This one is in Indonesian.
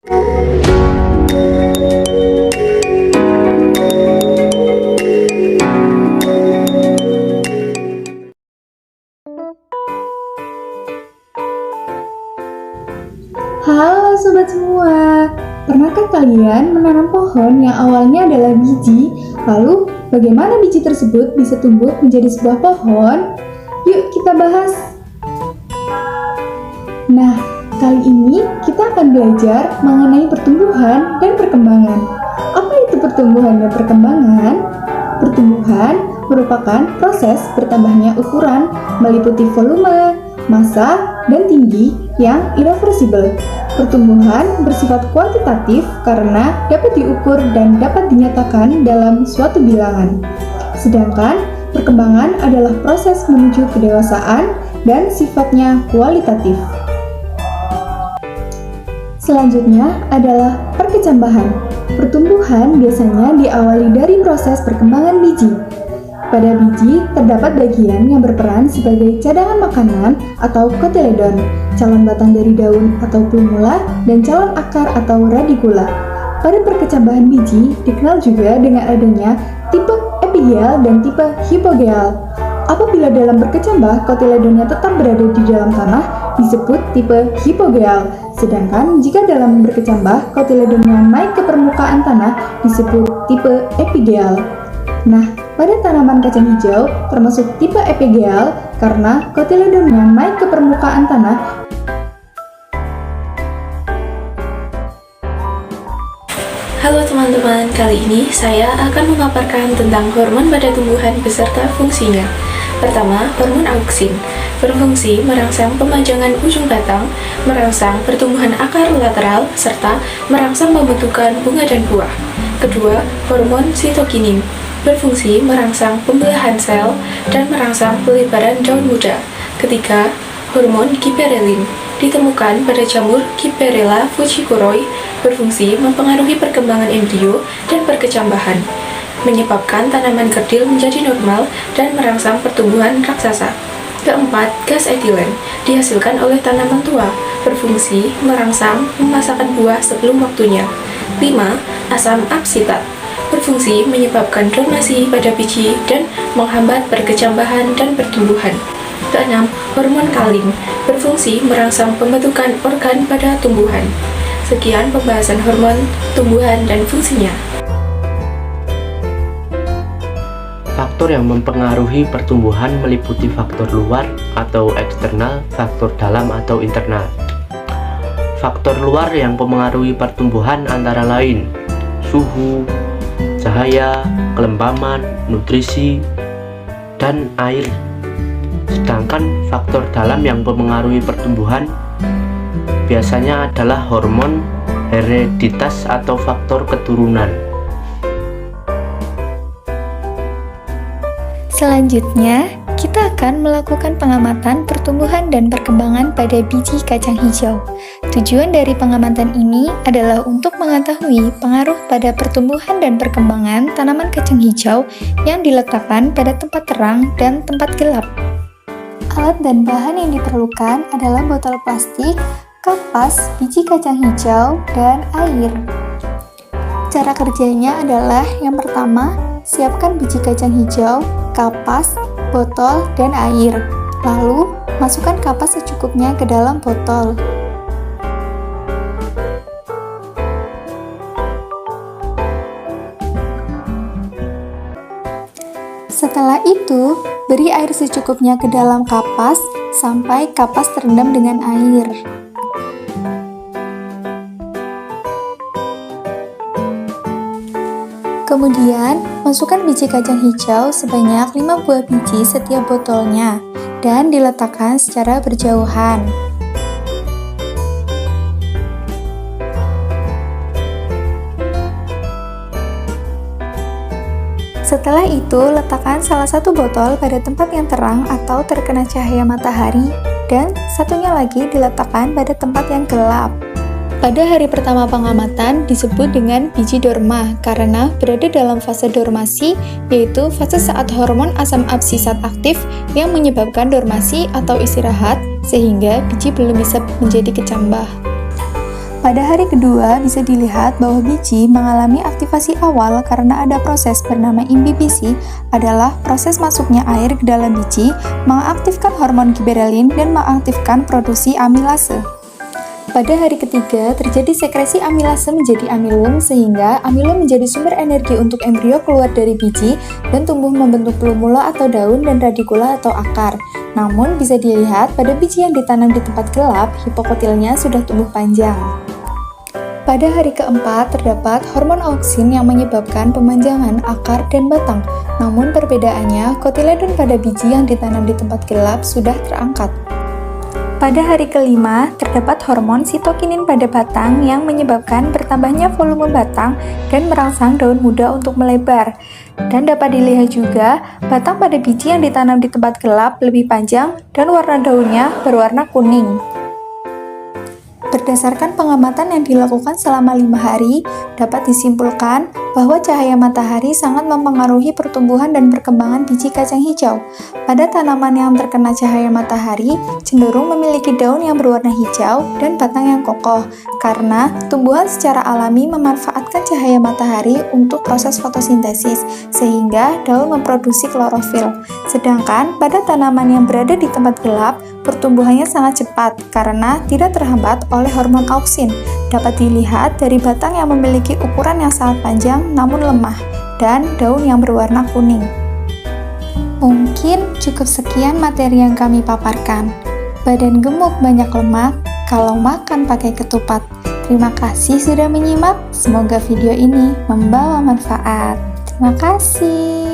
Halo sobat semua, pernahkah kalian menanam pohon yang awalnya adalah biji, lalu bagaimana biji tersebut bisa tumbuh menjadi sebuah pohon? Yuk kita bahas. Nah, kali ini kita akan belajar mengenai pertumbuhan dan perkembangan. Apa itu pertumbuhan dan perkembangan? Pertumbuhan merupakan proses bertambahnya ukuran meliputi volume, massa, dan tinggi yang irreversibel. Pertumbuhan bersifat kuantitatif karena dapat diukur dan dapat dinyatakan dalam suatu bilangan. Sedangkan perkembangan adalah proses menuju kedewasaan dan sifatnya kualitatif. Selanjutnya adalah perkecambahan. Pertumbuhan biasanya diawali dari proses perkembangan biji. Pada biji, terdapat bagian yang berperan sebagai cadangan makanan atau kotiledon, calon batang dari daun atau plumula, dan calon akar atau radikula. Pada perkecambahan biji, dikenal juga dengan adanya tipe epigel dan tipe hipogeal. Apabila dalam berkecambah, kotiledonnya tetap berada di dalam tanah, disebut tipe hipogeal. Sedangkan jika dalam berkecambah, kotiledonnya naik ke permukaan tanah, disebut tipe epigel. Nah, pada tanaman kacang hijau termasuk tipe epigel karena kotiledonnya naik ke permukaan tanah. Halo teman-teman, kali ini saya akan memaparkan tentang hormon pada tumbuhan beserta fungsinya. Pertama, hormon auksin berfungsi merangsang pemajangan ujung batang, merangsang pertumbuhan akar lateral, serta merangsang pembentukan bunga dan buah. Kedua, hormon sitokinin berfungsi merangsang pembelahan sel dan merangsang pelebaran daun muda. Ketiga, hormon giberelin ditemukan pada jamur Gibberella fujikuroi, berfungsi mempengaruhi perkembangan embrio dan perkecambahan, menyebabkan tanaman kerdil menjadi normal dan merangsang pertumbuhan raksasa. Keempat, gas etilen dihasilkan oleh tanaman tua, berfungsi merangsang pemasakan buah sebelum waktunya. 5. Asam absitat berfungsi menyebabkan dormasi pada biji dan menghambat perkecambahan dan pertumbuhan. Keenam, hormon kalin berfungsi merangsang pembentukan organ pada tumbuhan. Sekian pembahasan hormon, tumbuhan, dan fungsinya. Faktor yang mempengaruhi pertumbuhan meliputi faktor luar atau eksternal, faktor dalam atau internal. Faktor luar yang mempengaruhi pertumbuhan antara lain suhu, cahaya, kelembaman, nutrisi, dan air. Sedangkan faktor dalam yang mempengaruhi pertumbuhan biasanya adalah hormon, hereditas, atau faktor keturunan. Selanjutnya, kita akan melakukan pengamatan pertumbuhan dan perkembangan pada biji kacang hijau. Tujuan dari pengamatan ini adalah untuk mengetahui pengaruh pada pertumbuhan dan perkembangan tanaman kacang hijau yang diletakkan pada tempat terang dan tempat gelap. Alat dan bahan yang diperlukan adalah botol plastik, kapas, biji kacang hijau, dan air. Cara kerjanya adalah yang pertama, siapkan biji kacang hijau, kapas, botol, dan air. Lalu, masukkan kapas secukupnya ke dalam botol. Setelah itu, beri air secukupnya ke dalam kapas sampai kapas terendam dengan air. Kemudian, masukkan biji kacang hijau sebanyak 5 buah biji setiap botolnya dan diletakkan secara berjauhan. Setelah itu, letakkan salah satu botol pada tempat yang terang atau terkena cahaya matahari, dan satunya lagi diletakkan pada tempat yang gelap. Pada hari pertama pengamatan disebut dengan biji dorma karena berada dalam fase dormasi, yaitu fase saat hormon asam absisat aktif yang menyebabkan dormasi atau istirahat, sehingga biji belum bisa menjadi kecambah. Pada hari kedua, bisa dilihat bahwa biji mengalami aktivasi awal karena ada proses bernama imbibisi, adalah proses masuknya air ke dalam biji, mengaktifkan hormon giberelin dan mengaktifkan produksi amilase. Pada hari ketiga, terjadi sekresi amilase menjadi amilum sehingga amilum menjadi sumber energi untuk embrio keluar dari biji dan tumbuh membentuk plumula atau daun dan radikula atau akar. Namun, bisa dilihat pada biji yang ditanam di tempat gelap, hipokotilnya sudah tumbuh panjang. Pada hari keempat, terdapat hormon auksin yang menyebabkan pemanjangan akar dan batang. Namun perbedaannya, kotiledon pada biji yang ditanam di tempat gelap sudah terangkat. Pada hari kelima, terdapat hormon sitokinin pada batang yang menyebabkan bertambahnya volume batang dan merangsang daun muda untuk melebar. Dan dapat dilihat juga, batang pada biji yang ditanam di tempat gelap lebih panjang dan warna daunnya berwarna kuning. Berdasarkan pengamatan yang dilakukan selama 5 hari, dapat disimpulkan bahwa cahaya matahari sangat mempengaruhi pertumbuhan dan perkembangan biji kacang hijau. Pada tanaman yang terkena cahaya matahari, cenderung memiliki daun yang berwarna hijau dan batang yang kokoh, karena tumbuhan secara alami memanfaatkan cahaya matahari untuk proses fotosintesis, sehingga daun memproduksi klorofil. Sedangkan pada tanaman yang berada di tempat gelap, pertumbuhannya sangat cepat karena tidak terhambat oleh hormon auksin. Dapat dilihat dari batang yang memiliki ukuran yang sangat panjang namun lemah dan daun yang berwarna kuning. Mungkin cukup sekian materi yang kami paparkan. Badan gemuk banyak lemak kalau makan pakai ketupat. Terima kasih sudah menyimak. Semoga video ini membawa manfaat. Terima kasih.